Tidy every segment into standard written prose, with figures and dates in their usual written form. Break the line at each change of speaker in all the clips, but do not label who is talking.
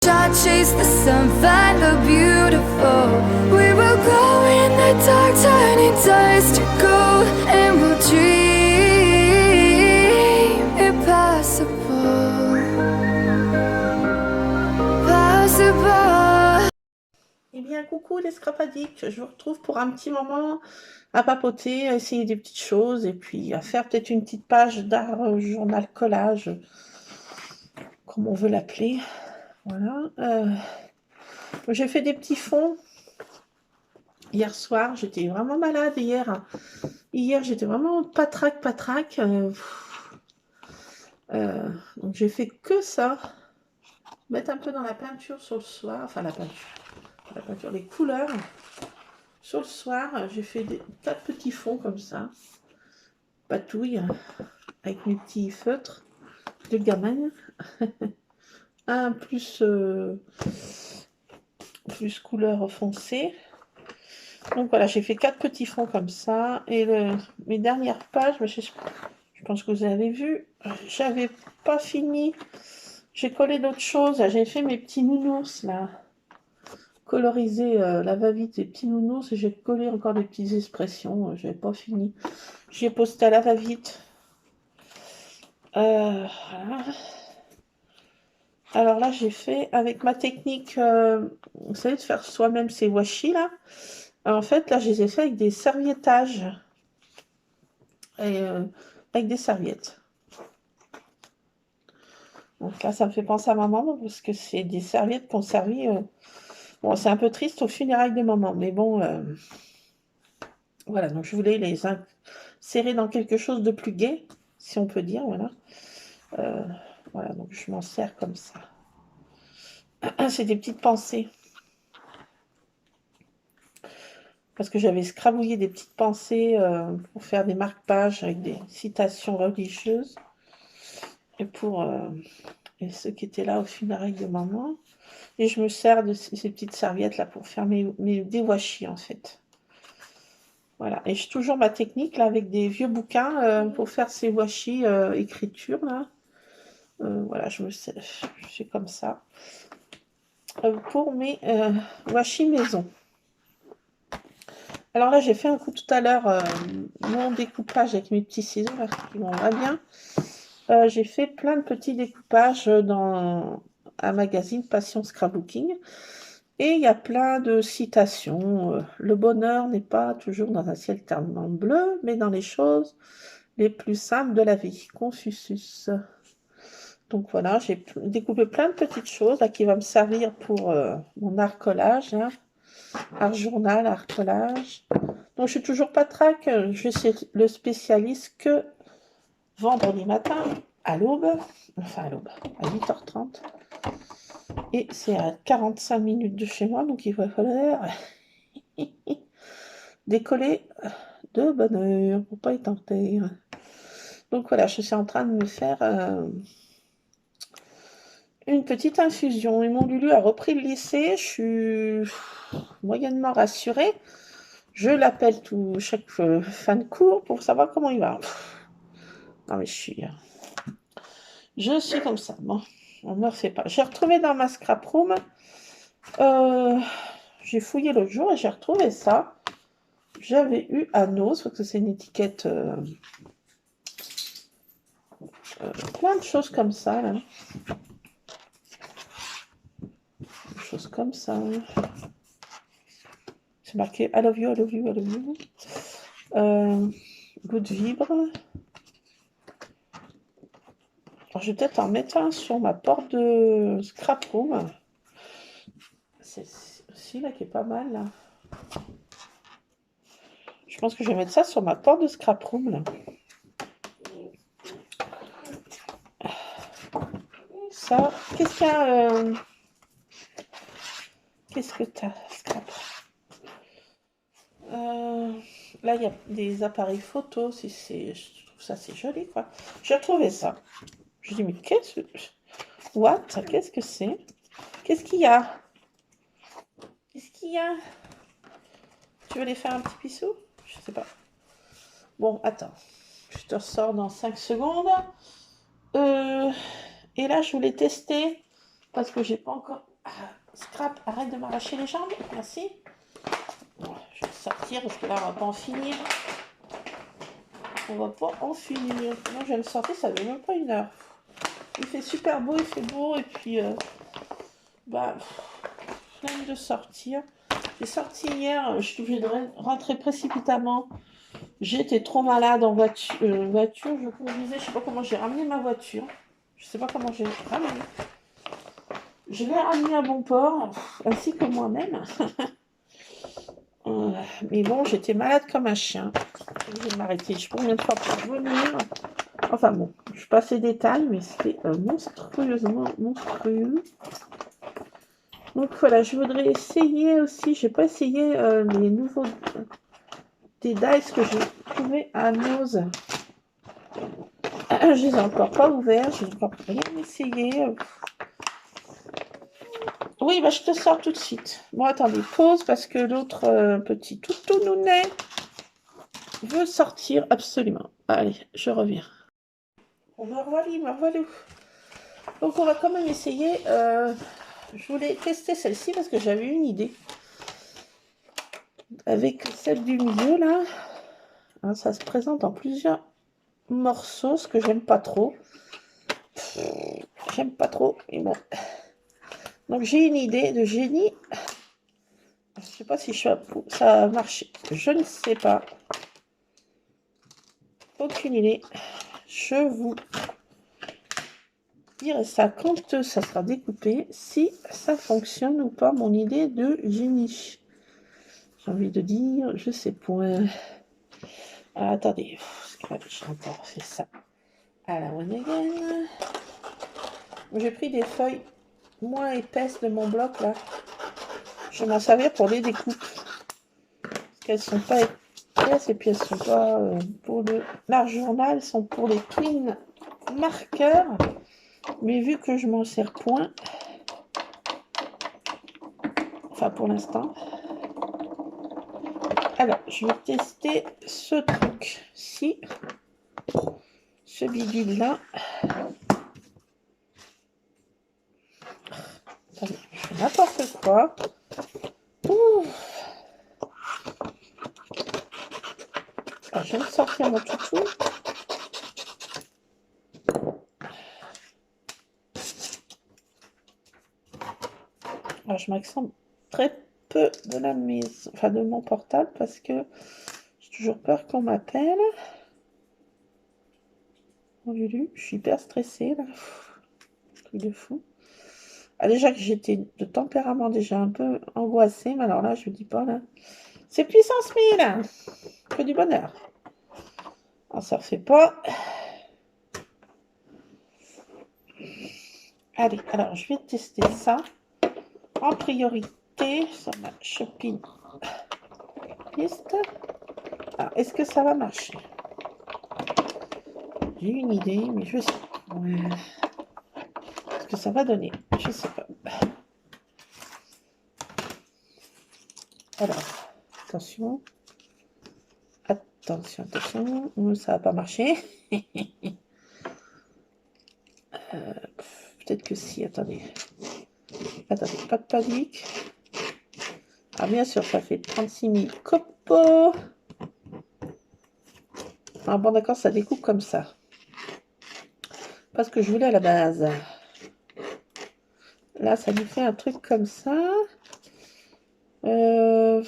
Shot, chase the sun, find the beautiful. We will go in the dark, turning dust to gold, and we'll dream impossible, possible.
Eh bien, coucou les scrapadiques, je vous retrouve pour un petit moment à papoter, à essayer des petites choses et puis à faire peut-être une petite page d'art journal collage, comme on veut l'appeler. Voilà. J'ai fait des petits fonds hier soir, j'étais vraiment malade hier. Hier, j'étais vraiment patraque. Donc j'ai fait que ça. Mettre un peu dans la peinture sur le soir, enfin la peinture, les couleurs. Sur le soir, j'ai fait des tas de petits fonds comme ça. Patouille, avec mes petits feutres de gamin. Un plus couleur foncée. Donc voilà, j'ai fait 4 petits fonds comme ça. Et mes dernières pages, je pense que vous avez vu, j'avais pas fini. J'ai collé d'autres choses. J'ai fait mes petits nounours là. Colorisé la va-vite des petits nounours. Et j'ai collé encore des petites expressions. J'avais pas fini. J'ai posté à la va-vite. Voilà. Alors là, j'ai fait avec ma technique, vous savez, de faire soi-même ces washi là. Alors, en fait, là, je les ai fait avec des serviettages. Et, avec des serviettes. Donc là, ça me fait penser à ma maman parce que c'est des serviettes qu'on servi. Bon, c'est un peu triste aux funérailles de maman, mais bon, voilà. Donc je voulais les insérer dans quelque chose de plus gai, si on peut dire, voilà. Voilà, donc je m'en sers comme ça. C'est des petites pensées. Parce que j'avais scrabouillé des petites pensées pour faire des marque-pages avec des citations religieuses. Et pour et ceux qui étaient là aux funérailles de maman. Et je me sers de ces petites serviettes là pour faire des washi en fait. Voilà. Et j'ai toujours ma technique là avec des vieux bouquins pour faire ces washi écriture là. Voilà, je fais comme ça. Pour mes washi maison. Alors là, j'ai fait un coup tout à l'heure mon découpage avec mes petits ciseaux là, qui vont très bien. J'ai fait plein de petits découpages dans un magazine Passion Scrapbooking. Et il y a plein de citations. Le bonheur n'est pas toujours dans un ciel tellement bleu, mais dans les choses les plus simples de la vie. Confucius. Donc voilà, j'ai découpé plein de petites choses là, qui vont me servir pour mon art collage. Hein. Art journal, art collage. Donc je suis toujours pas trac. Je suis le spécialiste que vendredi matin à l'aube. Enfin à l'aube, à 8h30. Et c'est à 45 minutes de chez moi, donc il va falloir décoller de bonne heure pour pas être en terre. Donc voilà, je suis en train de me faire une petite infusion. Et mon Lulu a repris le lycée, je suis moyennement rassurée. Je l'appelle chaque fin de cours pour savoir comment il va. Non mais je suis comme ça. Bon, on ne me refait pas. J'ai retrouvé dans ma scrap room. J'ai fouillé l'autre jour et j'ai retrouvé ça. J'avais eu à Nos, parce que c'est une étiquette plein de choses comme ça là. Des choses comme ça. C'est marqué I love you, I love you, I love you. Good vibre. Alors, je vais peut-être en mettre un sur ma porte de scrap room. C'est aussi là qui est pas mal là. Je pense que je vais mettre ça sur ma porte de scrap room là. Ça, qu'est-ce qu'il y a Qu'est-ce que t'as, scrap? Là, il y a des appareils photo. Je trouve ça c'est joli quoi. J'ai retrouvé ça. Je dis mais qu'est-ce que... What? Qu'est-ce que c'est? Qu'est-ce qu'il y a? Qu'est-ce qu'il y a? Tu veux les faire un petit pissou? Je sais pas. Bon, attends. Je te ressors dans 5 secondes. Et là, je voulais tester parce que j'ai pas encore Scrap, arrête de m'arracher les jambes, merci. Bon, je vais sortir parce que là, on va pas en finir. On va pas en finir. Moi, je viens de sortir, ça fait même pas 1 heure. Il fait super beau, il fait beau, et puis, flemme de sortir. J'ai sorti hier, je suis obligée de rentrer précipitamment. J'étais trop malade en voiture, je conduisais, je sais pas comment j'ai ramené ma voiture. Je sais pas comment j'ai ramené. Je l'ai ramené à bon port, ainsi que moi-même. Mais bon, j'étais malade comme un chien. Je vais m'arrêter, je sais pas combien de fois pour revenir. Enfin bon, je passe les détails, mais c'était monstrueusement monstrueux. Donc voilà, je voudrais essayer aussi, j'ai pas essayé les nouveaux des dice que j'ai trouvés à Nose. Je les ai encore pas ouverts, j'ai encore rien essayé. Oui, je te sors tout de suite. Bon, attendez, pause parce que l'autre petit toutounounet veut sortir absolument. Allez, je reviens. On me revoilà. Donc on va quand même essayer. Je voulais tester celle-ci parce que j'avais une idée. Avec celle du milieu là. Hein, ça se présente en plusieurs morceaux, ce que j'aime pas trop. J'aime pas trop, mais bon. Donc j'ai une idée de génie. Je sais pas si ça va marcher. Je ne sais pas. Aucune idée. Je vous dirai ça quand ça sera découpé, si ça fonctionne ou pas, mon idée de génie. J'ai envie de dire, je sais point. Ah, attendez, j'ai encore fait ça à la one again. J'ai pris des feuilles moins épaisses de mon bloc là. Je vais m'en servir pour les découpes. Parce qu'elles sont pas épaisses et puis elles sont pas pour le large journal, elles sont pour les twin marqueurs. Mais vu que je m'en sers point, enfin pour l'instant. Alors, je vais tester ce truc-ci, ce bidule-là. Attendez, je fais n'importe quoi. Ouh. Alors, je viens de sortir mon toutou. Alors, je m'accente très peu de la maison, enfin de mon portable parce que j'ai toujours peur qu'on m'appelle. Je suis hyper stressée là. Truc de fou. Ah, déjà que j'étais de tempérament déjà un peu angoissée, mais alors là, je ne dis pas là. C'est puissance 1000, que du bonheur. Alors ça ne refait pas. Allez, alors je vais tester ça en priorité sur ma shopping list. Alors, est-ce que ça va marcher? J'ai une idée, mais je sais pas. Ouais. Ce que ça va donner, je sais pas. Alors, attention. Attention, ça va pas marcher. Peut-être que si, attendez. Attendez, pas de panique. Ah bien sûr, ça fait 36 000 copeaux. Ah bon d'accord, ça découpe comme ça. Pas ce que je voulais à la base. Là, ça nous fait un truc comme ça. Bon,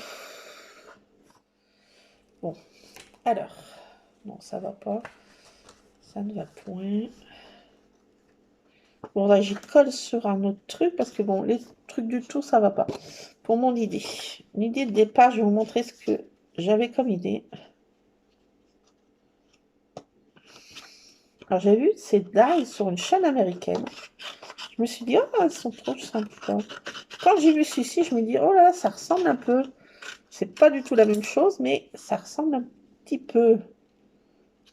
alors. Non, ça va pas. Ça ne va point. Bon, là, j'y colle sur un autre truc parce que bon, les trucs du tout, ça va pas. Pour mon idée. L'idée de départ, je vais vous montrer ce que j'avais comme idée. Alors, j'ai vu ces dies sur une chaîne américaine. Je me suis dit, oh, elles sont trop sympas. Quand j'ai vu celui-ci, je me dis, oh là, ça ressemble un peu. C'est pas du tout la même chose, mais ça ressemble un petit peu.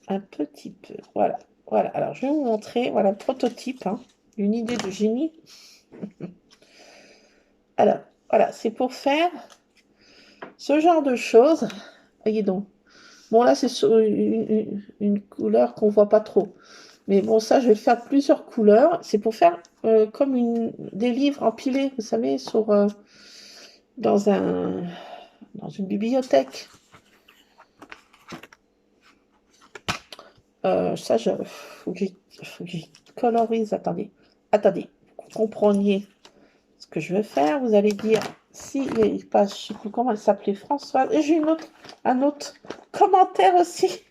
Un petit peu. Voilà. Voilà. Alors, je vais vous montrer. Voilà le prototype. Hein, une idée de génie. Alors, voilà. C'est pour faire ce genre de choses. Voyez donc. Bon, là, c'est sur une couleur qu'on voit pas trop. Mais bon, ça, je vais faire plusieurs couleurs. C'est pour faire comme des livres empilés, vous savez, dans dans une bibliothèque. Ça, faut que j'y colorise. Attendez, pour que vous compreniez ce que je veux faire. Vous allez dire, si il passe, je sais plus comment elle s'appelait, Françoise. Et j'ai un autre commentaire aussi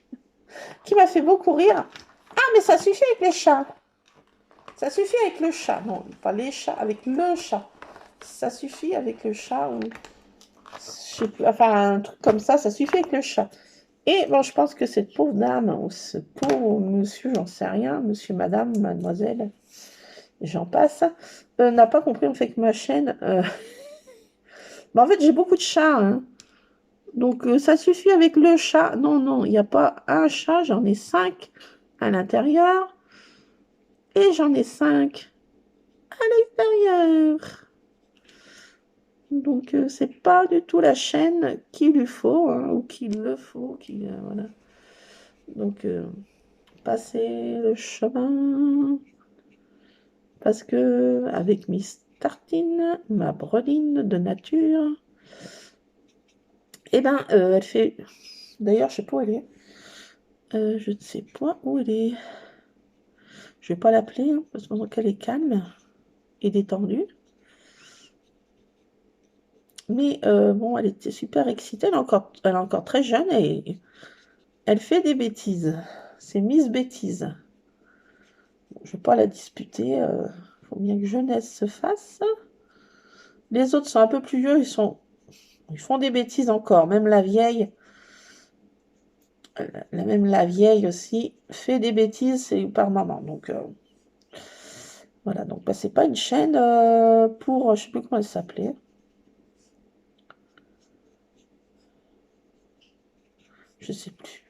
qui m'a fait beaucoup rire. Ah, mais ça suffit avec les chats. Ça suffit avec le chat. Non, pas les chats, avec le chat. Ça suffit avec le chat ou je sais plus, enfin un truc comme ça suffit avec le chat. Et bon, je pense que cette pauvre dame, ou ce pauvre monsieur, j'en sais rien, monsieur, madame, mademoiselle, j'en passe, n'a pas compris en fait que ma chaîne. Bah, en fait, j'ai beaucoup de chats, hein. Donc ça suffit avec le chat. Non, non, il n'y a pas un chat, j'en ai 5 à l'intérieur et j'en ai 5 à l'extérieur. Donc c'est pas du tout la chaîne qu'il lui faut, hein, ou qu'il le faut, voilà. Donc passer le chemin parce que avec Miss Tartine, ma breline de nature, eh ben elle fait. D'ailleurs, je sais pas où elle est. Je ne sais pas où elle est. Je vais pas l'appeler, hein, parce qu'elle est calme et détendue. Mais bon, elle était super excitée. Elle est encore très jeune et elle fait des bêtises. C'est Miss Bêtise. Bon, je ne vais pas la disputer. Il faut bien que jeunesse se fasse. Les autres sont un peu plus vieux. Ils font des bêtises encore. Même la vieille. Même la vieille aussi fait des bêtises. C'est par maman. Donc voilà. Donc bah, c'est pas une chaîne pour. Je sais plus comment elle s'appelait. Je sais plus.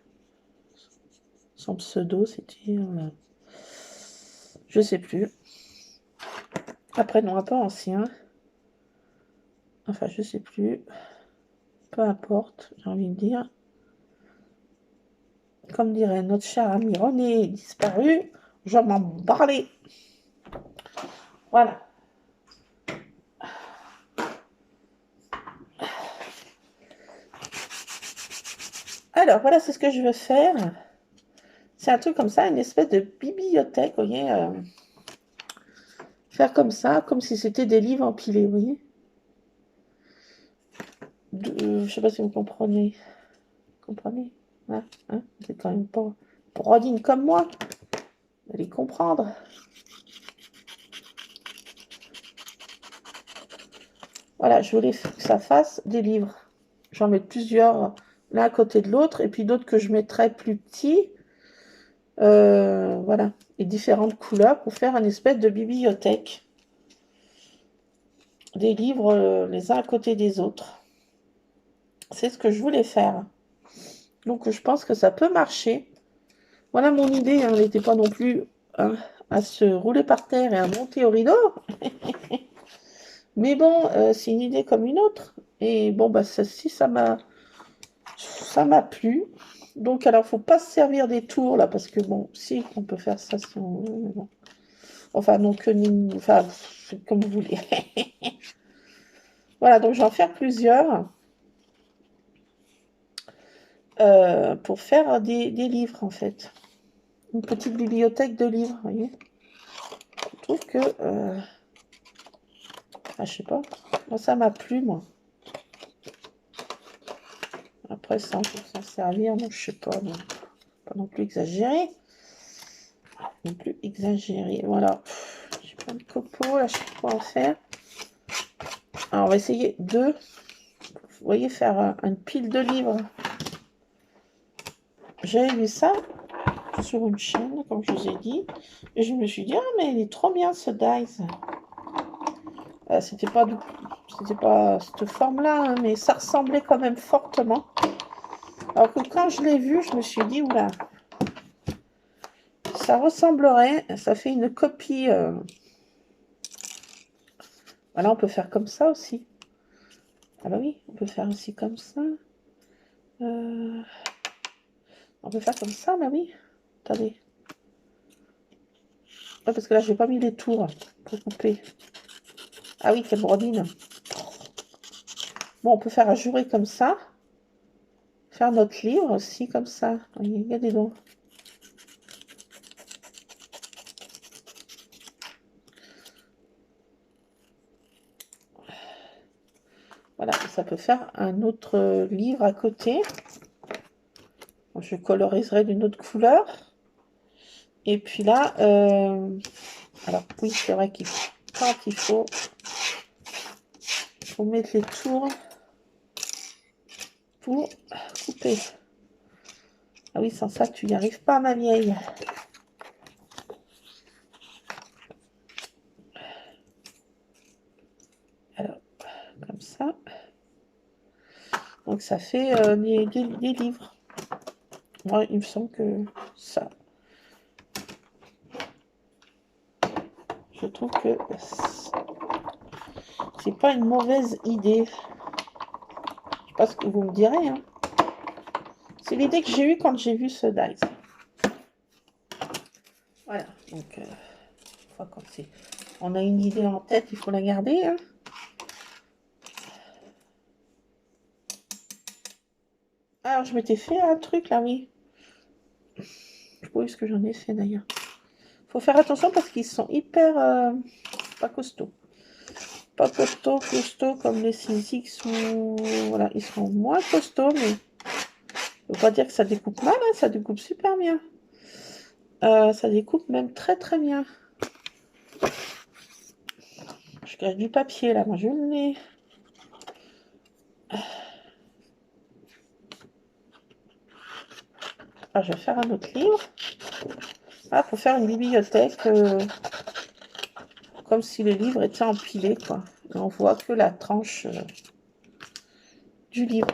Son pseudo, c'était. Je sais plus. Après, non, un peu ancien. Enfin, je sais plus. Peu importe, j'ai envie de dire. Comme dirait notre cher ami René, disparu, je m'en parlais. Voilà. Alors, voilà, c'est ce que je veux faire. C'est un truc comme ça, une espèce de bibliothèque, vous voyez. Faire comme ça, comme si c'était des livres empilés, vous voyez. Je sais pas si vous comprenez. Comprenez, hein, vous êtes quand même pas brodine comme moi. Vous allez comprendre. Voilà, je voulais que ça fasse des livres. J'en mets plusieurs l'un à côté de l'autre, et puis d'autres que je mettrais plus petits. Voilà, et différentes couleurs pour faire une espèce de bibliothèque. Des livres les uns à côté des autres. C'est ce que je voulais faire. Donc je pense que ça peut marcher. Voilà mon idée, hein, elle n'était pas non plus hein, à se rouler par terre et à monter au rideau. Mais bon, c'est une idée comme une autre. Et bon, bah celle-ci, ça m'a plu. Donc alors, faut pas se servir des tours là, parce que bon, si, on peut faire ça si on veut, mais bon. Enfin, donc, enfin, comme vous voulez. Voilà, donc je vais en faire plusieurs pour faire des livres en fait. Une petite bibliothèque de livres, vous voyez. Je trouve que, je sais pas, moi ça m'a plu, moi. Après, ça, on peut s'en servir, donc je sais pas, non. Pas non plus exagéré. Non plus exagéré, voilà. J'ai plein de copeaux, là, je sais pas quoi en faire. Alors, on va essayer de, vous voyez, faire une pile de livres. J'avais vu ça sur une chaîne, comme je vous ai dit, et je me suis dit, ah, mais il est trop bien ce dies. C'était pas cette forme-là, hein, mais ça ressemblait quand même fortement. Alors que quand je l'ai vu, je me suis dit, oula, ça ressemblerait, ça fait une copie. Voilà, on peut faire comme ça aussi. Ah bah oui, on peut faire aussi comme ça. On peut faire comme ça, bah oui. Attendez. Ouais, parce que là, j'ai pas mis les tours pour couper. Ah oui, quelle brodine. Bon, on peut faire ajurer comme ça. Faire notre livre aussi comme ça. Regardez donc. Voilà, ça peut faire un autre livre à côté. Je coloriserai d'une autre couleur. Et puis là, alors oui, c'est vrai quand il faut mettre les tours pour couper. Ah oui, sans ça, tu n'y arrives pas, ma vieille. Alors, comme ça. Donc, ça fait des livres. Moi, il me semble que ça. Je trouve que c'est pas une mauvaise idée. Je sais pas ce que vous me direz. Hein. C'est l'idée que j'ai eue quand j'ai vu ce dice. Voilà. Donc, quand on a une idée en tête, il faut la garder. Hein. Alors, je m'étais fait un truc là, oui. Je sais pas où est-ce que j'en ai fait d'ailleurs. Faut faire attention parce qu'ils sont hyper pas costauds. Pas costauds comme les 6X ou voilà, ils sont moins costauds, mais faut pas dire que ça découpe mal, hein, ça découpe super bien. Ça découpe même très très bien. Je cache du papier là, moi je l'ai. Ah, je vais faire un autre livre. Ah, faut faire une bibliothèque comme si les livres étaient empilés, quoi. Et on voit que la tranche du livre.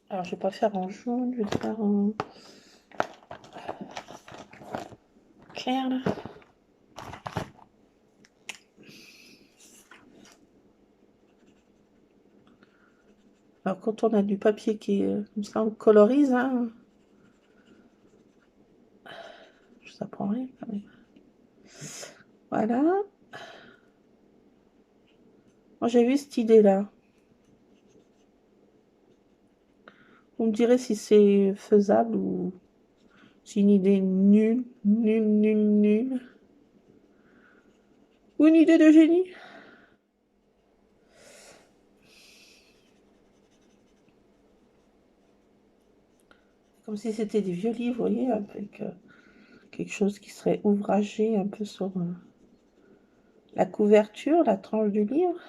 Alors, je vais pas faire en jaune, je vais le faire en clair, là. Alors, quand on a du papier qui est comme ça, on le colorise, hein. Ça prend rien, quand même. Voilà. Moi, j'ai eu cette idée-là. Vous me direz si c'est faisable ou c'est une idée nulle, nulle, nulle, nulle. Ou une idée de génie. Comme si c'était des vieux livres, vous voyez, avec quelque chose qui serait ouvragé un peu sur la couverture, la tranche du livre.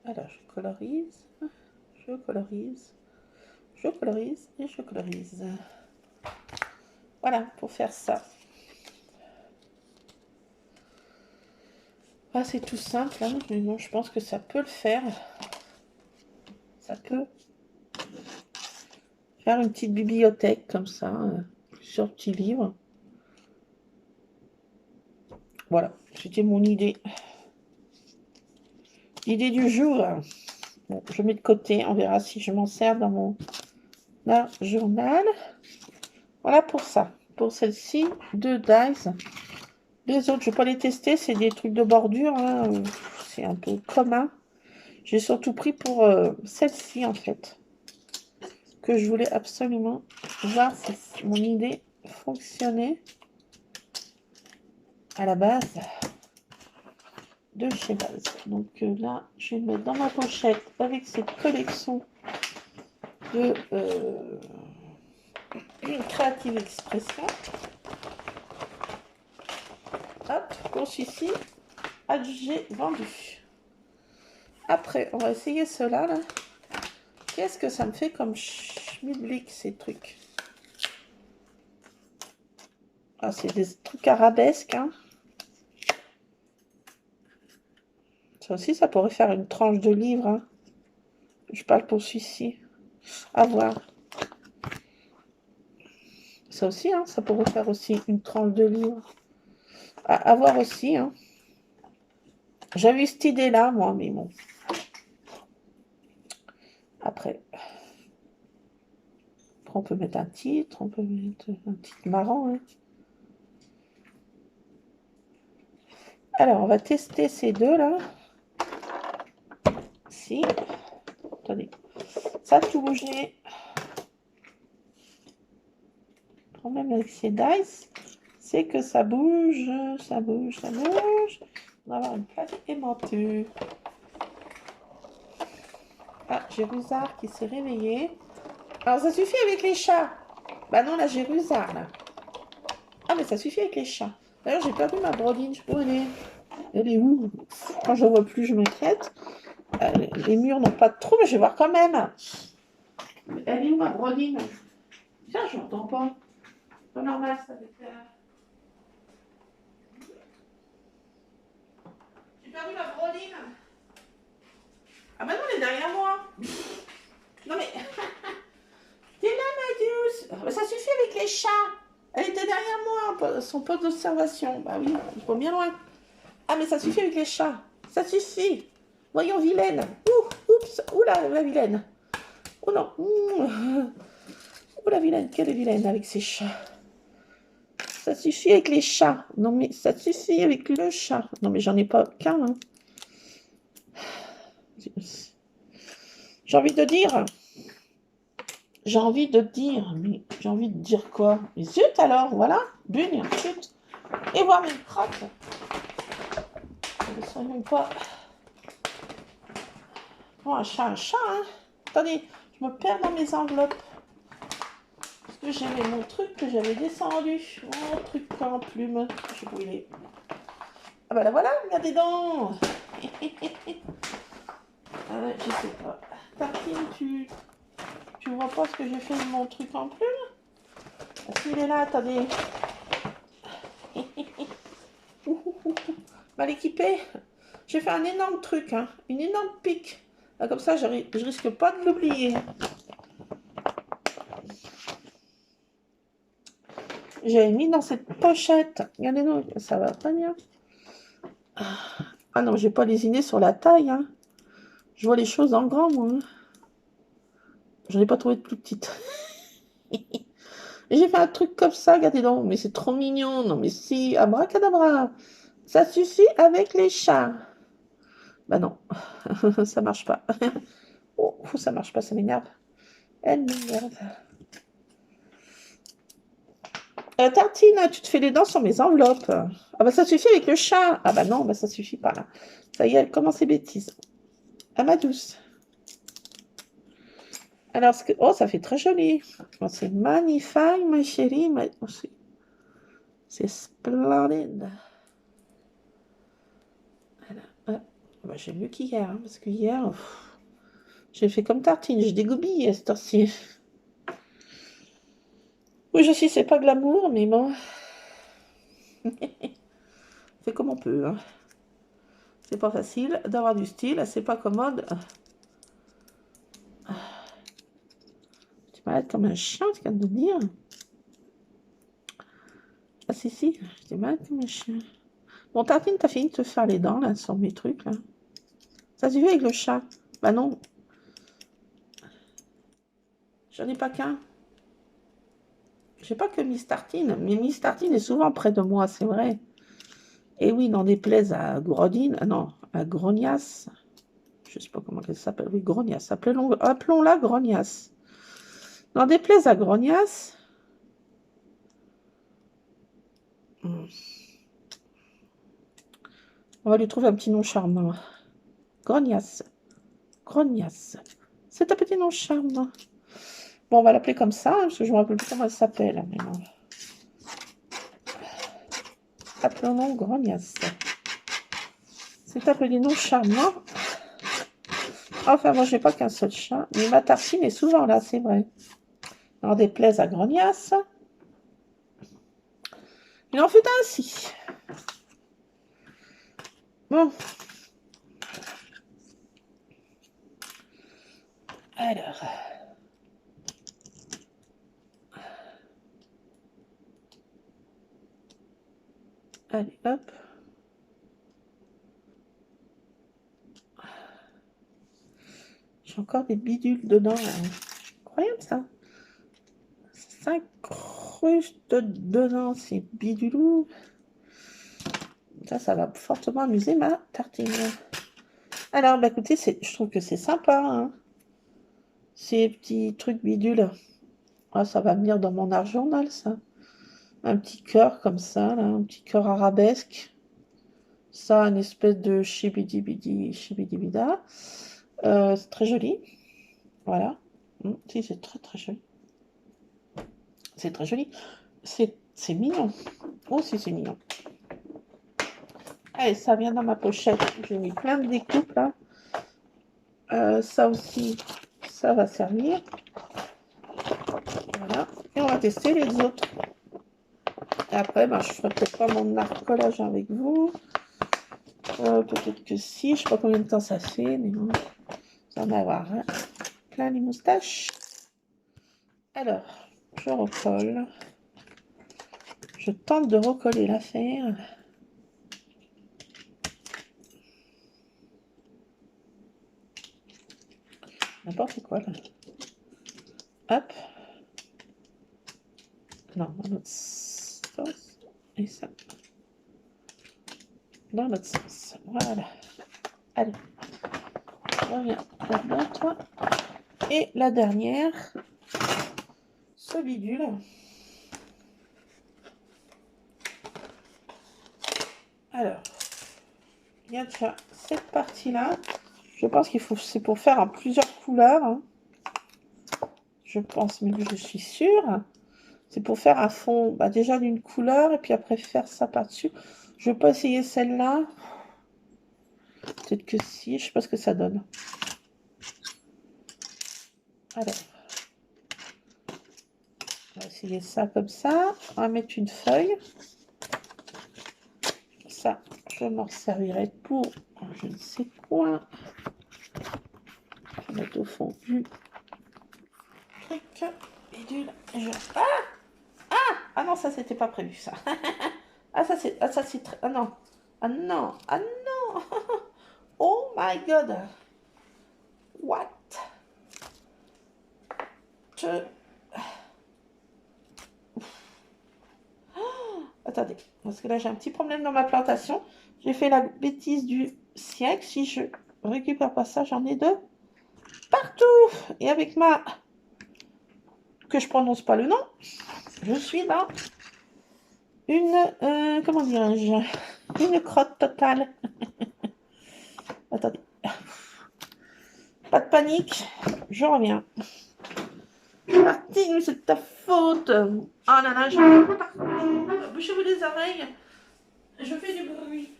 Alors, je colorise, je colorise, je colorise et je colorise. Voilà, pour faire ça. Ah, c'est tout simple, hein, mais bon, je pense que ça peut le faire. Ça peut faire une petite bibliothèque comme ça, sur petits livres. Voilà, c'était mon idée. L'idée du jour. Bon, je mets de côté, on verra si je m'en sers dans mon journal. Voilà pour ça. Pour celle-ci, 2 dice. Les autres, je ne vais pas les tester, c'est des trucs de bordure. Hein. C'est un peu commun. J'ai surtout pris pour celle-ci, en fait. Que je voulais absolument voir si mon idée fonctionnait à la base de chez Base. Donc là, je vais le mettre dans ma pochette avec cette collection de Creative Expression. Hop, pour celui-ci, j'ai vendu. Après, on va essayer cela là. Qu'est-ce que ça me fait comme schmilblick ces trucs? Ah, c'est des trucs arabesques. Hein. Ça aussi, ça pourrait faire une tranche de livre. Hein. Je parle pour celui-ci. À voir. Ça aussi, hein, ça pourrait faire aussi une tranche de livre. À voir aussi, hein. J'avais eu cette idée-là, moi, mais bon. Après, on peut mettre un titre, on peut mettre un titre marrant, hein. Alors, on va tester ces deux-là. Si. Attendez. Ça a tout bougé. Le problème avec ces dice, c'est que ça bouge, ça bouge, ça bouge. On va avoir une plaque aimantue. Ah, j'ai Rusard qui s'est réveillé. Alors, ça suffit avec les chats. Bah non, là, j'ai Rusard, là. Ah, mais ça suffit avec les chats. D'ailleurs, j'ai perdu ma brodine. Je peux aller. Elle est où? Quand je ne vois plus, je m'inquiète. Les murs n'ont pas de trou, mais je vais voir quand même. Elle est où ma brodine? Tiens, je n'entends pas. C'est pas normal, ça avec J'ai perdu ma brodine. Ah bah non, elle est derrière moi. Non mais... T'es là, ma douce. Ça suffit avec les chats. Elle était derrière moi, son poste d'observation. Bah oui, il faut bien loin. Ah mais ça suffit avec les chats. Ça suffit. Voyons, vilaine. Oups, oula, la vilaine. Oh non. Oh la vilaine, quelle est vilaine avec ses chats. Ça suffit avec les chats. Non mais ça suffit avec le chat. Non mais j'en ai pas qu'un. Hein. J'ai envie de dire. J'ai envie de dire. Mais j'ai envie de dire quoi? Mais zut alors, voilà. Bugne, zut. Et voir mes crottes. Je ne sais même pas. Bon, un chat, hein. Attendez, je me perds dans mes enveloppes. Parce que j'avais mon truc que j'avais descendu. Mon truc en plume. Je sais où il est. Ah bah là voilà, regardez donc. Je sais pas. Tartine, tu vois pas ce que j'ai fait de mon truc en plume? Est-ce qu'il est là? Attendez. Mal équipé. J'ai fait un énorme truc, hein. Une énorme pique. Là, comme ça, je risque pas de l'oublier. J'avais mis dans cette pochette. Regardez donc, ça va pas bien. Ah non, j'ai pas lésiné sur la taille, hein. Je vois les choses en grand, moi. J'en ai pas trouvé de plus petite. J'ai fait un truc comme ça, regardez donc. Mais c'est trop mignon. Non, mais si, abracadabra. Ça suffit avec les chats. Bah non, ça marche pas. Oh, ça marche pas, ça m'énerve. Elle m'énerve. Tartine, tu te fais les dents sur mes enveloppes. Ah bah ça suffit avec le chat. Ah bah non, bah ça suffit pas là. Ça y est, elle commence ses bêtises. Ah ma douce. Alors, oh, ça fait très joli. Oh, c'est magnifique, ma chérie. Oh, c'est splendide. Voilà. Ah, bah, j'ai mieux qu'hier, hein, parce que hier, j'ai fait comme Tartine, je dégoubille à cette heure-ci. Oui, je sais, c'est pas glamour, mais bon. C'est comme on peut. Hein. C'est pas facile d'avoir du style, c'est pas commode. Tu m'arrêtes comme un chien, tu viens de dire. Ah si, j'étais malade comme un chien. Bon, Tartine, t'as fini de te faire les dents, là, sur mes trucs, là. Ça suffit avec le chat. Bah non. J'en ai pas qu'un. J'ai pas que Miss Tartine, mais Miss Tartine est souvent près de moi, c'est vrai. Et oui, n'en déplaise à Grodine, non, à Grognasse. Je sais pas comment elle s'appelle. Oui, Grognasse. Appelons-la Grognasse. N'en déplaise à Grognasse. On va lui trouver un petit nom charmant. Grognasse. Grognasse. C'est un petit nom charmant. Bon, on va l'appeler comme ça, hein, parce que je ne me rappelle plus comment elle s'appelle. Mais bon. Appelons-la Grognasse. C'est un petit nom charmant. Enfin, moi, je n'ai pas qu'un seul chat. Mais ma Tartine est souvent là, c'est vrai. N'en déplaise à Grognasse. Il en fut ainsi. Bon. Alors. Allez, hop. J'ai encore des bidules dedans. Incroyable ça. 5 crustes dedans, c'est bidulou. Ça va fortement amuser ma tartine. Alors, bah écoutez, je trouve que c'est sympa, hein, ces petits trucs bidules. Ah, ça va venir dans mon art journal, ça. Un petit cœur comme ça, là, un petit cœur arabesque. Ça, une espèce de chibidi-bidi, chibidi-bida. C'est très joli. Voilà. Si, c'est très très joli. C'est très joli. C'est mignon. Oh, si, c'est mignon. Allez, ça vient dans ma pochette. J'ai mis plein de découpes, là. Ça aussi, ça va servir. Voilà. Et on va tester les autres. Et après, ben, je ferai peut-être pas mon art collage avec vous. Peut-être que si. Je sais pas combien de temps ça fait, mais bon. Ça va avoir hein, plein les moustaches. Alors, je recolle. Je tente de recoller l'affaire. N'importe quoi, là. Hop. Non, dans l'autre sens. Et ça. Dans l'autre sens. Voilà. Allez. Reviens là-dedans, toi. Et la dernière. Ce bidule. Alors. Il y a déjà cette partie-là. Je pense qu'il faut, c'est pour faire en plusieurs couleurs. Hein. Je pense, mais je suis sûre. C'est pour faire un fond bah, déjà d'une couleur et puis après faire ça par-dessus. Je ne vais pas essayer celle-là. Peut-être que si, je sais pas ce que ça donne. Alors, on va essayer ça comme ça. On va mettre une feuille. Ça, je m'en servirai pour je ne sais quoi. Je vais mettre au fond du truc. Bidule. Ah non, ça c'était pas prévu ça. Ah ça c'est très... Ah non. Ah non. Ah non. Oh my god. What? Attendez, parce que là j'ai un petit problème dans ma plantation. J'ai fait la bêtise du siècle. Si je récupère pas ça, j'en ai deux partout. Et avec ma... que je prononce pas le nom, je suis dans une... comment dirais-je? Une crotte totale. Attendez. Pas de panique, je reviens. Martine, c'est de ta faute. Oh là là, bouchez-vous les oreilles. Je fais du bruit.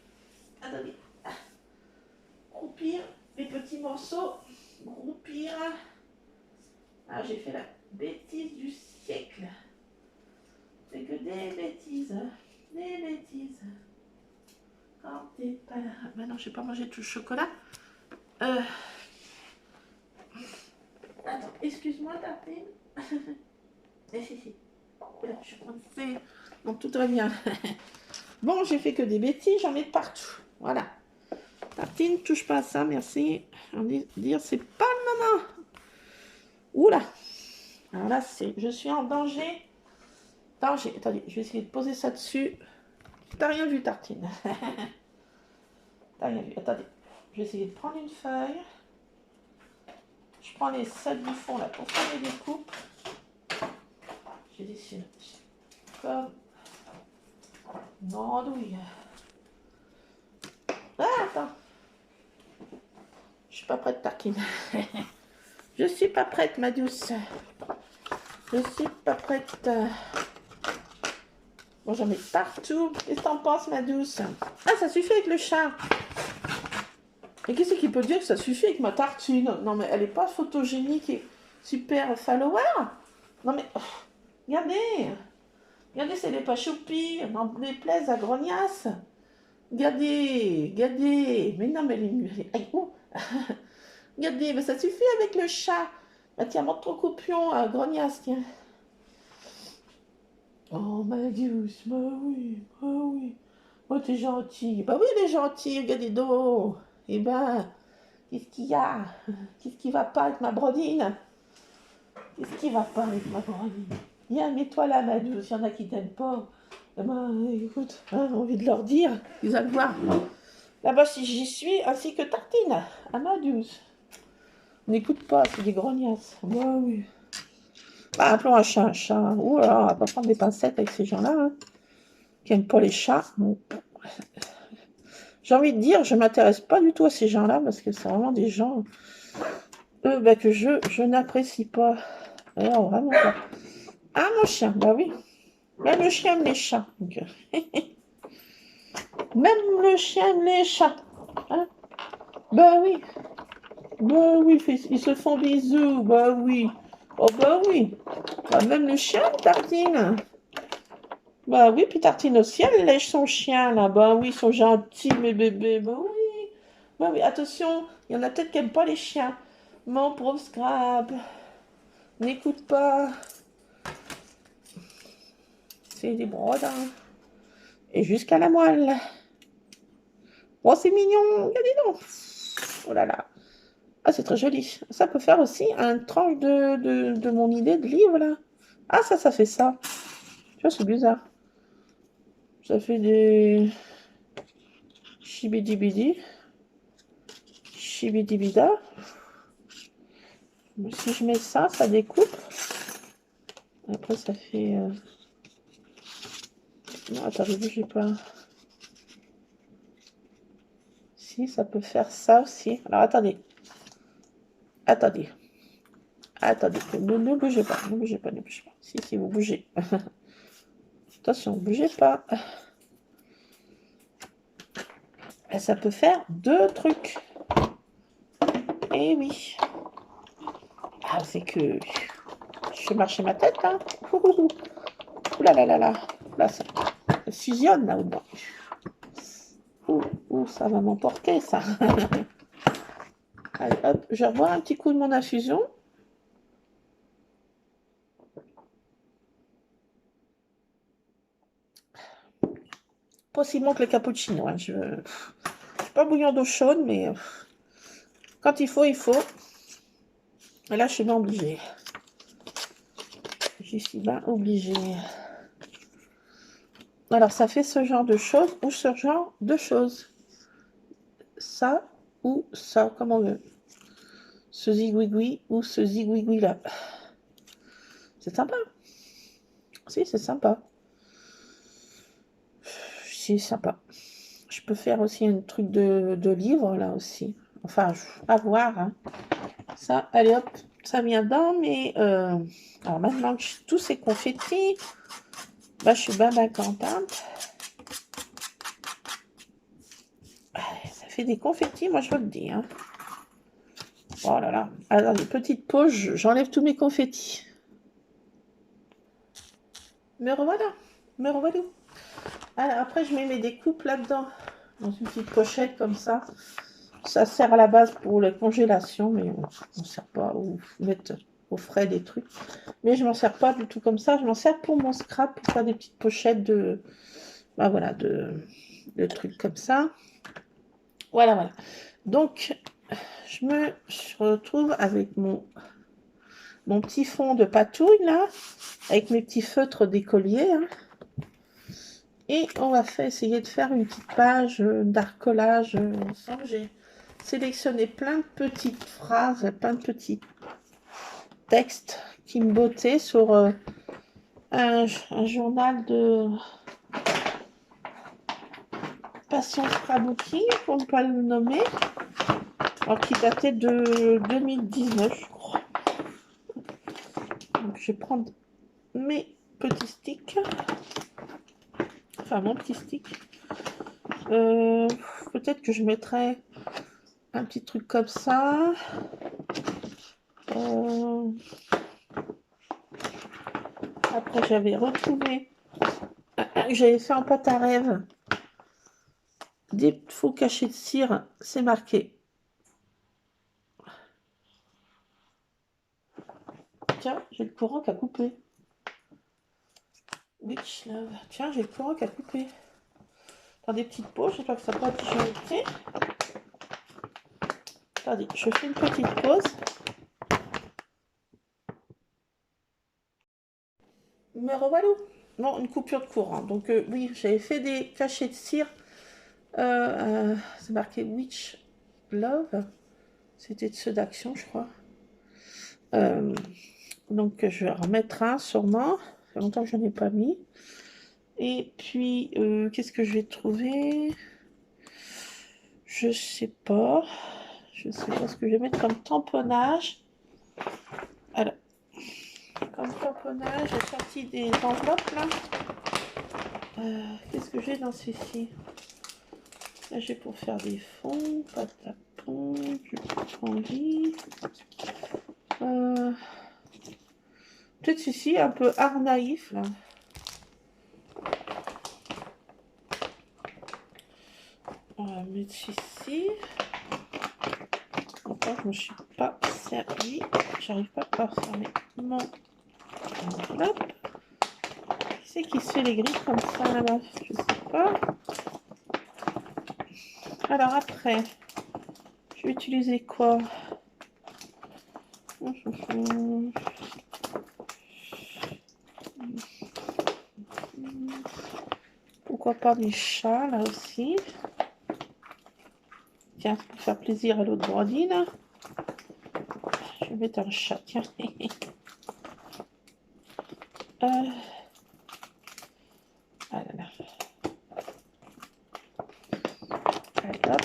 Attendez. Groupir les petits morceaux. Groupir. Ah, j'ai fait la bêtise du siècle. C'est que des bêtises. Des bêtises. Quand t'es pas là. Maintenant, je n'ai pas mangé tout le chocolat. Attends, excuse-moi, Tartine. Si. Là, je suis coincée. Bon, tout va bien. Bon, j'ai fait que des bêtises, j'en mets partout. Voilà. Tartine, touche pas à ça, merci. On dit dire, c'est pas le moment. Oula. Alors là, je suis en danger. Danger. Attendez, je vais essayer de poser ça dessus. T'as rien vu, Tartine. T'as rien vu. Attendez. Je vais essayer de prendre une feuille. Je prends les celles du fond là pour faire les découpes. J'ai décidé comme une andouille. Ah, attends. Je suis pas prête, Tartine. Je suis pas prête, ma douce. Je suis pas prête. Bon, j'en mets partout. Qu'est-ce que t'en penses, ma douce? Ah, ça suffit avec le chat. Et qu'est-ce qui peut dire que ça suffit avec ma tartine? Non, mais elle est pas photogénique et super follower. Non, mais... regardez. Regardez, c'est les pas choupis. N'en déplaise à grognasse. Regardez. Mais non, mais les... Aïe, oh. Regardez, mais ça suffit avec le chat. Bah, tiens, montre ton coupion à grognasse, tiens. Oh, ma douce, bah oui. Oh, t'es gentil. Bah oui, elle est gentille, regardez donc. Eh ben, qu'est-ce qu'il y a? Qu'est-ce qui va pas avec ma brodine? Qu'est-ce qui va pas avec ma brodine? Viens, mets-toi là, ma douce. Il y en a qui t'aiment pas. Eh ben, écoute, hein, j'ai envie de leur dire. Ils allent voir. Là-bas, si j'y suis, ainsi que Tartine, à ma douce. N'écoute pas, c'est des grognasses. Bah oui. Bah, appelons un chat un chat. Ouh là, on va pas prendre des pincettes avec ces gens-là, hein, qui aiment pas les chats. Bon. J'ai envie de dire, je m'intéresse pas du tout à ces gens-là parce que c'est vraiment des gens bah, que je n'apprécie pas. Alors, vraiment pas. Ah, mon chien, bah oui. Même le chien aime les chats. Donc, même le chien aime les chats. Hein, bah oui. Bah oui, ils se font bisous. Bah oui. Oh bah oui. Bah, même le chien, Tartine. Bah oui, puis Tartine aussi, elle lèche son chien là. Bah oui, ils sont gentils, mes bébés. Bah oui. Bah oui, attention, il y en a peut-être qui n'aiment pas les chiens. Mon pauvre Scrap, n'écoute pas. C'est des brodes, hein. Et jusqu'à la moelle. Oh, c'est mignon. Regardez donc. Oh là là. Ah, c'est très joli. Ça peut faire aussi un tranche de mon idée de livre là. Ah, ça fait ça. Tu vois, c'est bizarre. Ça fait des chibidi-bidi. Chibidi-bida. Si je mets ça, ça découpe. Après, ça fait... Non, attendez, bougez pas. Si, ça peut faire ça aussi. Alors, attendez. Attendez. Attendez. Ne bougez pas. Ne bougez pas, ne bougez pas. Si, vous bougez. Attention, bougez pas. Et ça peut faire deux trucs. Eh oui. Ah, c'est que... Je fais marcher ma tête, là. Ouh là là là là. Là, ça fusionne, là, dedans. Ouh, ça va m'emporter, ça. Allez, hop, je revois un petit coup de mon infusion. Pas aussi bon que le cappuccino. Hein. Je ne suis pas bouillon d'eau chaude, mais quand il faut, il faut. Et là, je suis bien obligée. Je suis bien obligée. Alors, ça fait ce genre de choses ou ce genre de choses. Ça ou ça, comme on veut. Ce zigouigoui ou ce zigouigoui-là. C'est sympa. Si, c'est sympa. C'est sympa. Je peux faire aussi un truc de livre, là aussi. Enfin, à voir. Hein. Ça, allez hop, ça vient dedans, mais... alors maintenant que tous ces confettis, bah, je suis bien contente. Ça fait des confettis, moi je vous le dis. Hein. Oh là là. Alors, les petites pauses, j'enlève tous mes confettis. Me revoilà. Me revoilà. Alors, après, je mets mes découpes là-dedans. Dans une petite pochette comme ça. Ça sert à la base pour la congélation, mais on ne sert pas ou mettre au frais des trucs. Mais je m'en sers pas du tout comme ça. Je m'en sers pour mon scrap, pour faire des petites pochettes de... Bah voilà, de trucs comme ça. Voilà. Donc, je retrouve avec mon petit fond de patouille, là, avec mes petits feutres d'écolier. Hein. Et on va essayer de faire une petite page d'arcolage. J'ai sélectionné plein de petites phrases, plein de petits textes qui me bottaient sur un journal de Passion Scrapbooking, pour ne pas le nommer, alors qui datait de 2019, je crois. Donc, je vais prendre mes petits sticks, enfin mon petit stick. Peut-être que je mettrai un petit truc comme ça. Après, j'avais retrouvé, j'avais fait en pâte à rêve des faux cachets de cire, c'est marqué. Tiens, j'ai le courant qui a coupé. Witch Love. Tiens, j'ai le courant qui a coupé. dans des petites pots. J'espère que ça va pas disjoncter. Attendez, je fais une petite pause. Me revoilà. Bon, une coupure de courant. Donc oui, j'avais fait des cachets de cire. C'est marqué Witch Love. C'était de ceux d'Action, je crois. Donc je vais en remettre un sûrement. Ça fait longtemps que je n'en ai pas mis. Et puis, qu'est-ce que je vais trouver? Je sais pas. Je sais pas ce que je vais mettre comme tamponnage. Alors, comme tamponnage, j'ai sorti des enveloppes là. Qu'est-ce que j'ai dans ceci? Là, j'ai pour faire des fonds, pâte à pont, du candy. Peut-être ceci, un peu art naïf là. On va mettre ceci. Encore, je ne me suis pas servi. J'arrive pas à fermer mon enveloppe. Qui c'est qui se fait les grilles comme ça là-bas? Je sais pas. Alors après, je vais utiliser quoi? Pourquoi pas mes chats là aussi? Tiens, pour faire plaisir à l'autre brodine. Je vais mettre un chat, tiens. Ah là là. Allez, hop.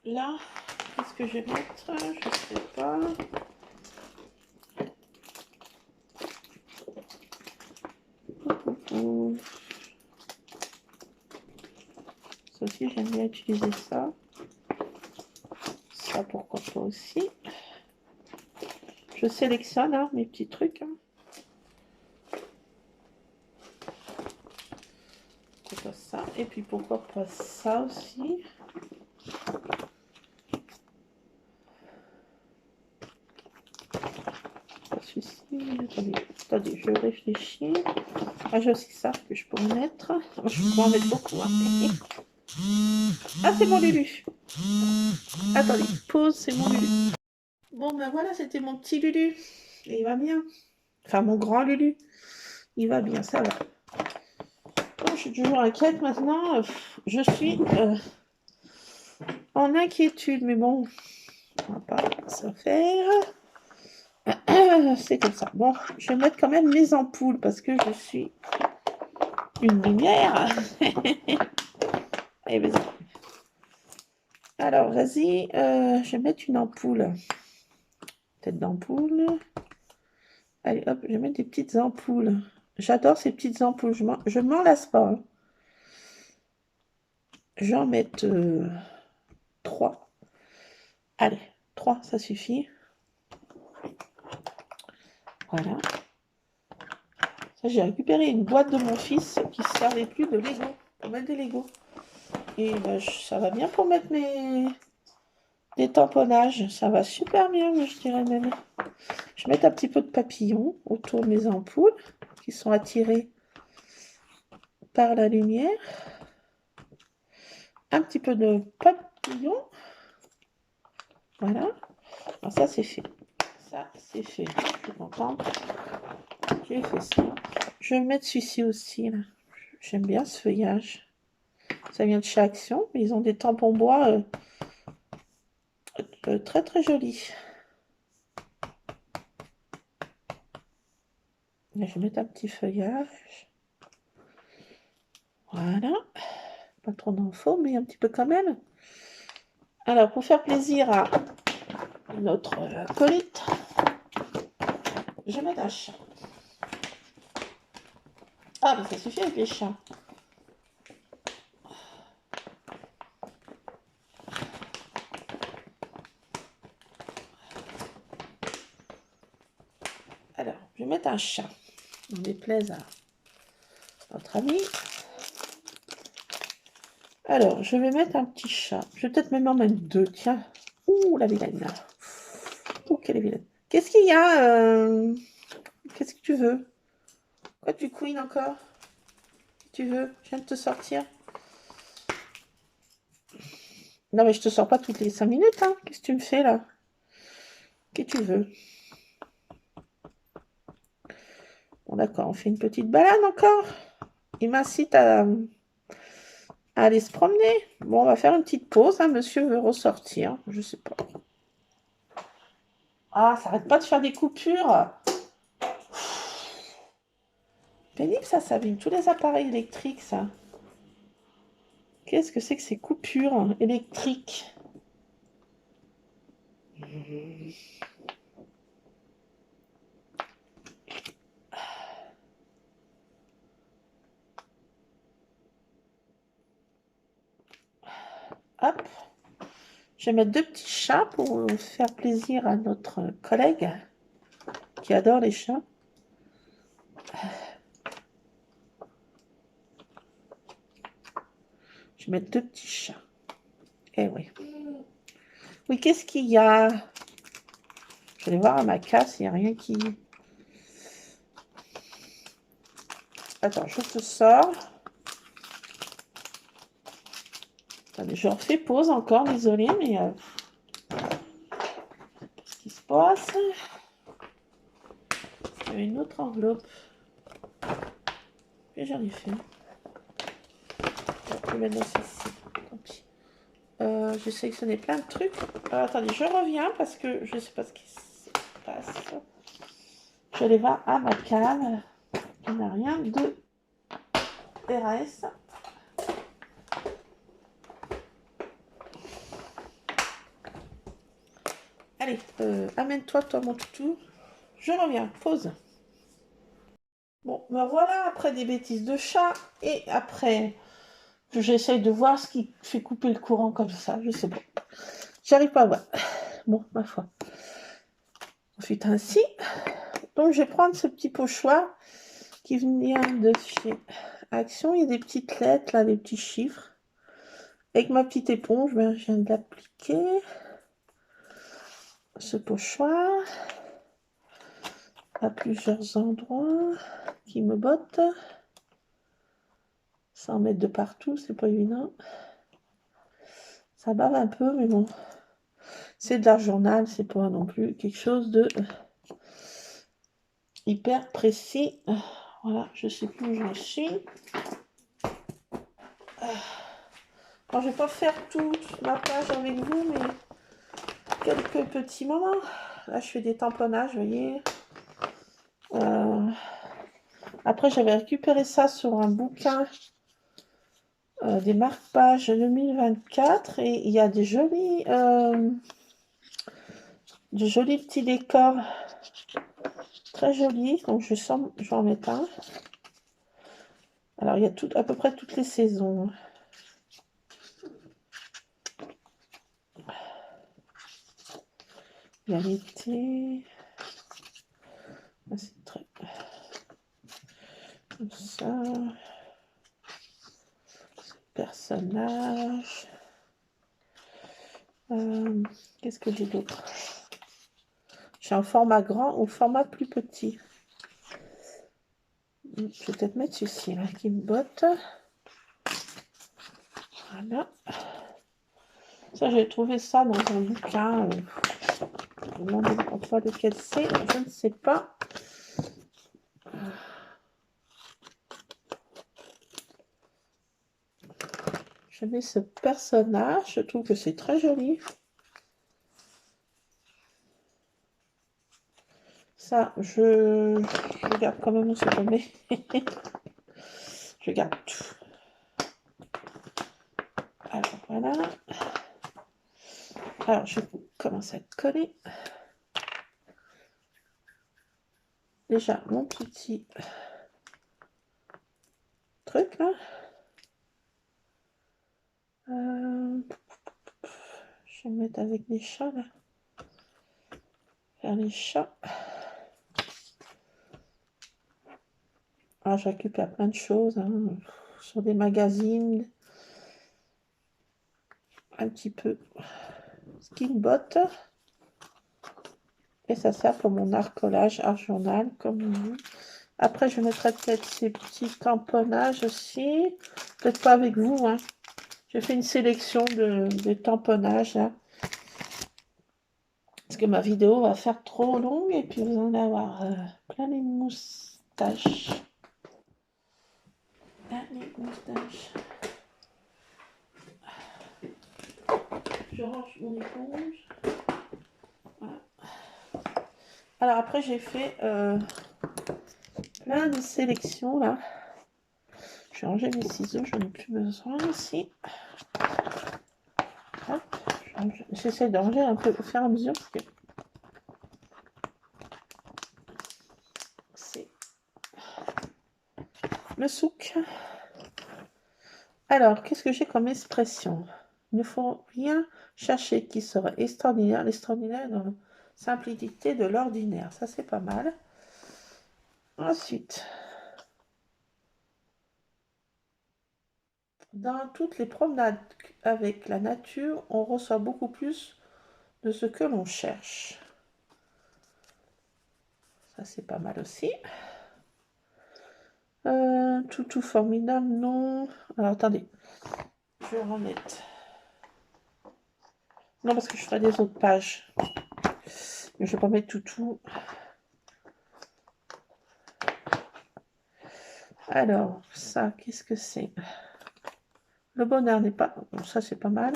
Et là, qu'est-ce que je vais mettre? Je sais pas. Ça aussi, j'aime bien utiliser ça. Ça, pourquoi pas aussi. Je sélectionne hein, mes petits trucs. Hein. Pourquoi pas ça? Et puis pourquoi pas ça aussi? Attendez, je réfléchis. Ah, j'ai aussi ça que je pourrais mettre. Je pourrais en mettre beaucoup. Hein. Ah, c'est mon Lulu. Attendez, pause, c'est mon Lulu. Bon, ben voilà, c'était mon petit Lulu. Et il va bien. Enfin, mon grand Lulu. Il va bien, ça va. Bon, je suis toujours inquiète maintenant. Je suis en inquiétude, mais bon, on va pas se faire. C'est comme ça. Bon, je vais mettre quand même les ampoules parce que je suis une lumière. Allez, vas-y. Alors, vas-y, je vais mettre une ampoule. Tête d'ampoule. Allez, hop, je vais mettre des petites ampoules. J'adore ces petites ampoules. Je ne m'en lasse pas. Hein. Je vais en mettre 3. Allez, 3, ça suffit. Voilà. Ça, j'ai récupéré une boîte de mon fils qui ne servait plus de Lego. Pour mettre des Lego. Et ben, ça va bien pour mettre des tamponnages. Ça va super bien, je dirais même. Je vais mettre un petit peu de papillon autour de mes ampoules qui sont attirées par la lumière. Un petit peu de papillon. Voilà. Alors ça, c'est fait. Ça, c'est fait. Je suis contente. J'ai fait ça. Je vais mettre celui-ci aussi. J'aime bien ce feuillage. Ça vient de chez Action. Ils ont des tampons bois très très jolis. Là, je vais mettre un petit feuillage. Voilà. Pas trop d'infos, mais un petit peu quand même. Alors, pour faire plaisir à notre acolyte, je vais mettre un chat. Ah, mais ça suffit avec les chats. Alors, je vais mettre un chat. On déplaise à notre ami. Alors, je vais mettre un petit chat. Je vais peut-être même en mettre 2. Tiens. Ouh, la vilaine. Ouh, quelle est vilaine. Qu'est-ce qu'il y a Qu'est-ce que tu veux? Quoi, tu couines encore? Tu veux? Je viens de te sortir. Non, mais je te sors pas toutes les 5 minutes, hein. Qu'est-ce que tu me fais, là? Qu'est-ce que tu veux? Bon, d'accord, on fait une petite balade encore. Il m'incite à aller se promener. Bon, on va faire une petite pause, hein. Monsieur veut ressortir. Je sais pas. Ah, ça arrête pas de faire des coupures. Pénible, ça abîme tous les appareils électriques, ça. Qu'est-ce que c'est que ces coupures électriques? Hop. Je vais mettre 2 petits chats pour faire plaisir à notre collègue qui adore les chats. Je vais mettre 2 petits chats. Eh oui. Oui, qu'est-ce qu'il y a? Je vais voir à ma casse, il n'y a rien qui... Attends, je te sors. Attendez, je refais pause encore, désolé, mais... Qu'est-ce qui se passe? Il y avait une autre enveloppe. Et j'en ai fait. Je vais mettre dans celle-ci. Tant pis. J'ai sélectionné plein de trucs. Alors, attendez, je reviens parce que je ne sais pas ce qui se passe. Je vais aller voir à ma cave. Il n'y a rien de RAS. Allez, amène-toi, toi, mon toutou. Je reviens, pause. Bon, ben voilà, après des bêtises de chat, et après que j'essaye de voir ce qui fait couper le courant comme ça, je sais pas. J'arrive pas à voir. Bon, ma foi. Ensuite, ainsi. Donc, je vais prendre ce petit pochoir qui vient de chez Action. Il y a des petites lettres, là, des petits chiffres. Avec ma petite éponge, ben, je viens de l'appliquer. Ce pochoir à plusieurs endroits qui me bottent. Sans mettre de partout, c'est pas évident. Ça bave un peu, mais bon. C'est de l'art journal, c'est pas non plus quelque chose de hyper précis. Voilà, je sais plus où je suis. Alors, je vais pas faire toute ma page avec vous, mais quelques petits moments. Là, je fais des tamponnages, vous voyez. Après, j'avais récupéré ça sur un bouquin des marque-pages 2024 et il y a des jolis petits décors très jolis. Donc, je vais en mettre un. Alors, il y a à peu près toutes les saisons. Il y a l'été. C'est très... Comme ça. Personnage. Qu'est-ce que j'ai d'autre? J'ai un format grand ou format plus petit. Je vais peut-être mettre celui-ci là qui me botte. Voilà. Ça, j'ai trouvé ça dans un bouquin. Je me demande parfois lequel c'est. Je ne sais pas. Je mets ce personnage. Je trouve que c'est très joli. Ça, je regarde quand même où c'est tombé. Je garde tout. Alors, voilà. Alors, je commence à coller. Déjà, mon petit truc, là. Je vais me mettre avec les chats, là. Faire les chats. Alors, je récupère plein de choses, hein, sur des magazines. Un petit peu Skinbot. Et ça sert pour mon art collage, art journal, comme vous. Après, je mettrai peut-être ces petits tamponnages aussi. Peut-être pas avec vous, hein. J'ai fait une sélection de tamponnages, là. Parce que ma vidéo va faire trop longue et puis vous en allez avoir plein les moustaches. Plein les moustaches. Je range mon éponge. Voilà. Alors après, j'ai fait plein de sélections, là. Je vais ranger mes ciseaux, j'en ai plus besoin ici. J'essaie de ranger un peu au fur et à mesure parce que c'est le souk. Alors, qu'est-ce que j'ai comme expression? Il ne faut rien chercher qui serait extraordinaire. L'extraordinaire dans la simplicité de l'ordinaire. Ça, c'est pas mal. Ensuite, dans toutes les promenades avec la nature, on reçoit beaucoup plus de ce que l'on cherche. Ça, c'est pas mal aussi. Tout formidable, non. Alors, attendez. Je vais remettre. Non, parce que je ferai des autres pages. Mais je vais pas mettre tout. Alors, ça, qu'est-ce que c'est? Le bonheur n'est pas... Bon, ça, c'est pas mal.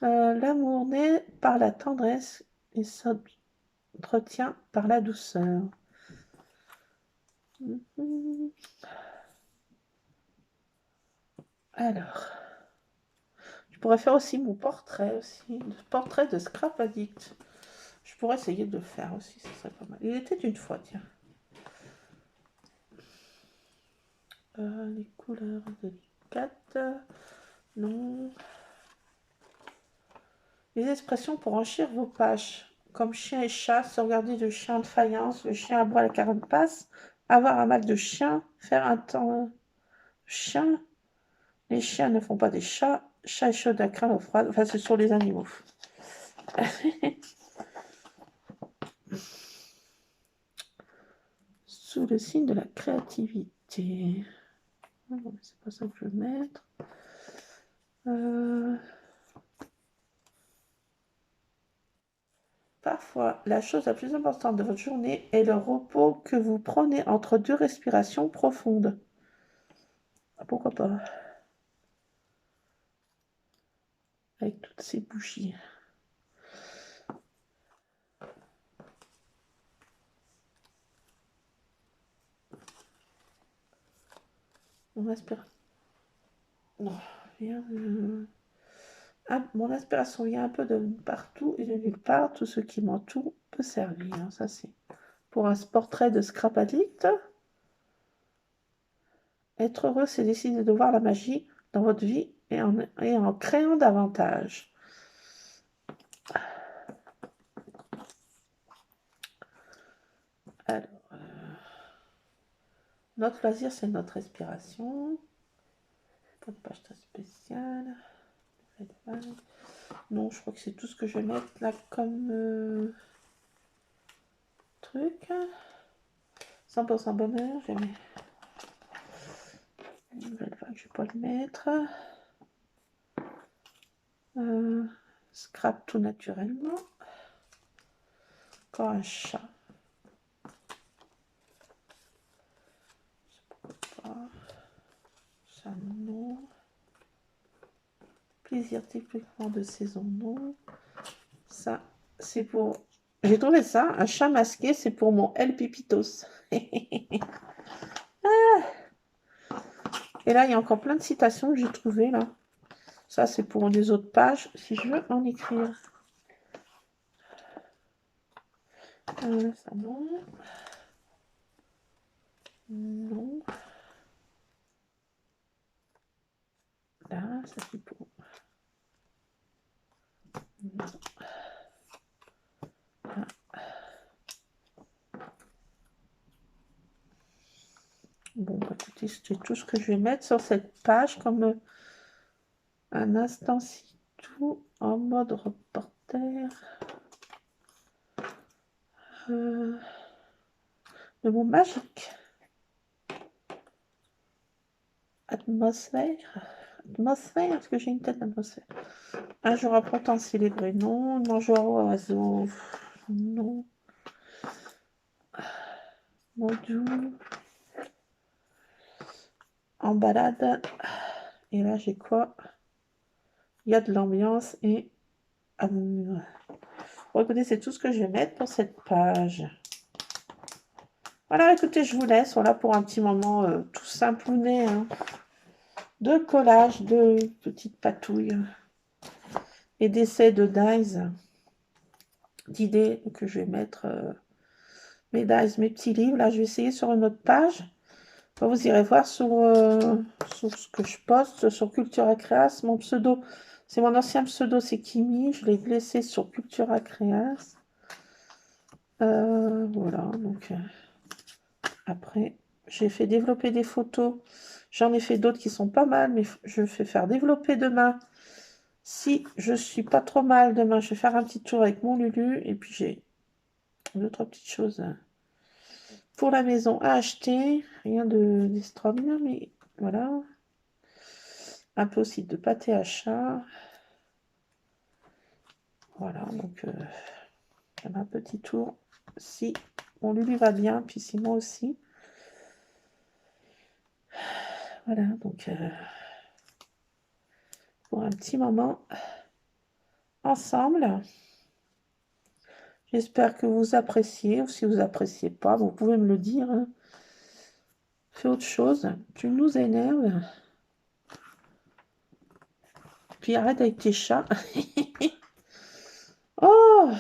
L'amour naît par la tendresse et s'entretient par la douceur. Alors, je pourrais faire aussi mon portrait aussi. Le portrait de Scrap Addict. Je pourrais essayer de le faire aussi, ça serait pas mal. Il était une fois, tiens. Les couleurs délicates. Non. Les expressions pour enrichir vos pages. Comme chien et chat, sauvegarder de chien de faïence, le chien aboie la carapace, avoir un mal de chien, faire un temps chien. Les chiens ne font pas des chats. Chat est chaud à craindre froide. Enfin, ce sont les animaux. Sous le signe de la créativité. C'est pas ça que je veux mettre. Parfois, la chose la plus importante de votre journée est le repos que vous prenez entre deux respirations profondes. Pourquoi pas? Avec toutes ces bougies. Mon aspiration. Non, mon inspiration vient un peu de partout et de nulle part. Tout ce qui m'entoure peut servir. Ça, c'est pour un portrait de Scrap Addict. Être heureux, c'est décider de voir la magie dans votre vie et en créant davantage. Alors, notre loisir, c'est notre respiration. Pas de page très spéciale. Non, je crois que c'est tout ce que je vais mettre là comme truc. 100% bonheur, je vais mettre. Je vais pas le mettre. Scrap tout naturellement. Encore un chat. Ça, non. Plaisir typiquement de saison, non. Ça, c'est pour... J'ai trouvé ça, un chat masqué, c'est pour mon El Pipitos. Et là, il y a encore plein de citations que j'ai trouvées, là. Ça, c'est pour les autres pages, si je veux en écrire. Ça, non. Non. Là, ça, c'est pour... Non. Là. Bon, bah, écoutez, c'est tout ce que je vais mettre sur cette page comme un instant si tout en mode reporter. Le mot magique. Atmosphère. Atmosphère, est-ce que j'ai une tête d'atmosphère? Un jour à printemps célébré, non. Mangeur au oiseau, non. Mot doux. En balade. Et là, j'ai quoi? Il y a de l'ambiance et amour. Bon, écoutez, c'est tout ce que je vais mettre pour cette page. Voilà, écoutez, je vous laisse. Voilà pour un petit moment tout simplounet, hein, de collage, de petites patouilles et d'essais de dies, d'idées que je vais mettre. Mes dies, mes petits livres. Là, je vais essayer sur une autre page. Vous irez voir sur ce que je poste sur Cultura Créas. Mon pseudo, c'est mon ancien pseudo, c'est Kimi. Je l'ai laissé sur Cultura Créas. Voilà, donc après, j'ai fait développer des photos. J'en ai fait d'autres qui sont pas mal, mais je vais faire développer demain. Si je suis pas trop mal demain, je vais faire un petit tour avec mon Lulu. Et puis j'ai d'autres petites choses pour la maison à acheter. Rien d'extraordinaire, mais voilà. Un peu aussi de pâté à chat. Voilà, donc un petit tour. Si mon Lulu va bien, puis si moi aussi. Voilà, donc pour un petit moment ensemble. J'espère que vous appréciez, ou si vous appréciez pas, vous pouvez me le dire. Hein. Fais autre chose, tu nous énerves. Puis arrête avec tes chats. Oh,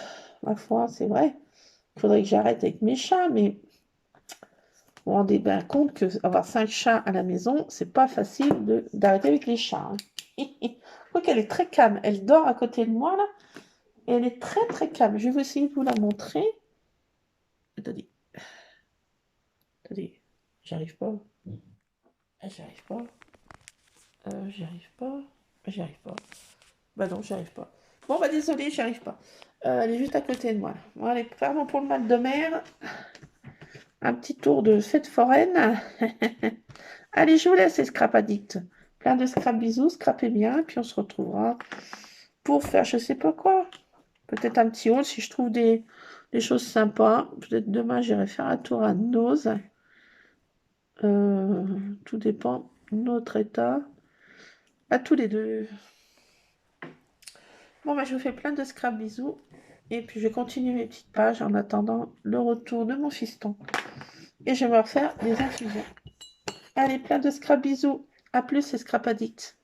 ma foi, c'est vrai. Il faudrait que j'arrête avec mes chats, mais vous vous rendez bien compte que avoir 5 chats à la maison, c'est pas facile d'arrêter avec les chats. Hein. Quoi qu'elle est très calme. Elle dort à côté de moi, là. Et elle est très, très calme. Je vais essayer de vous la montrer. Attendez. Attendez. J'y arrive pas. J'y arrive pas. J'y arrive pas. J'y arrive pas. Bah non, j'y arrive pas. Bon, bah désolé, j'y arrive pas. Elle est juste à côté de moi. Là. Bon, allez, pardon pour le mal de mer. Un petit tour de fête foraine. Allez, je vous laisse, les scrap addicts. Plein de scrap bisous, scrapez bien, puis on se retrouvera pour faire je sais pas quoi. Peut-être un petit haul si je trouve des choses sympas. Peut-être demain, j'irai faire un tour à Nose. Tout dépend de notre état. À tous les deux. Bon, bah, je vous fais plein de scrap bisous. Et puis, je vais continuer mes petites pages en attendant le retour de mon fiston. Et je vais me refaire des infusions. Allez, plein de scrap bisous. À plus, les scrap addicts.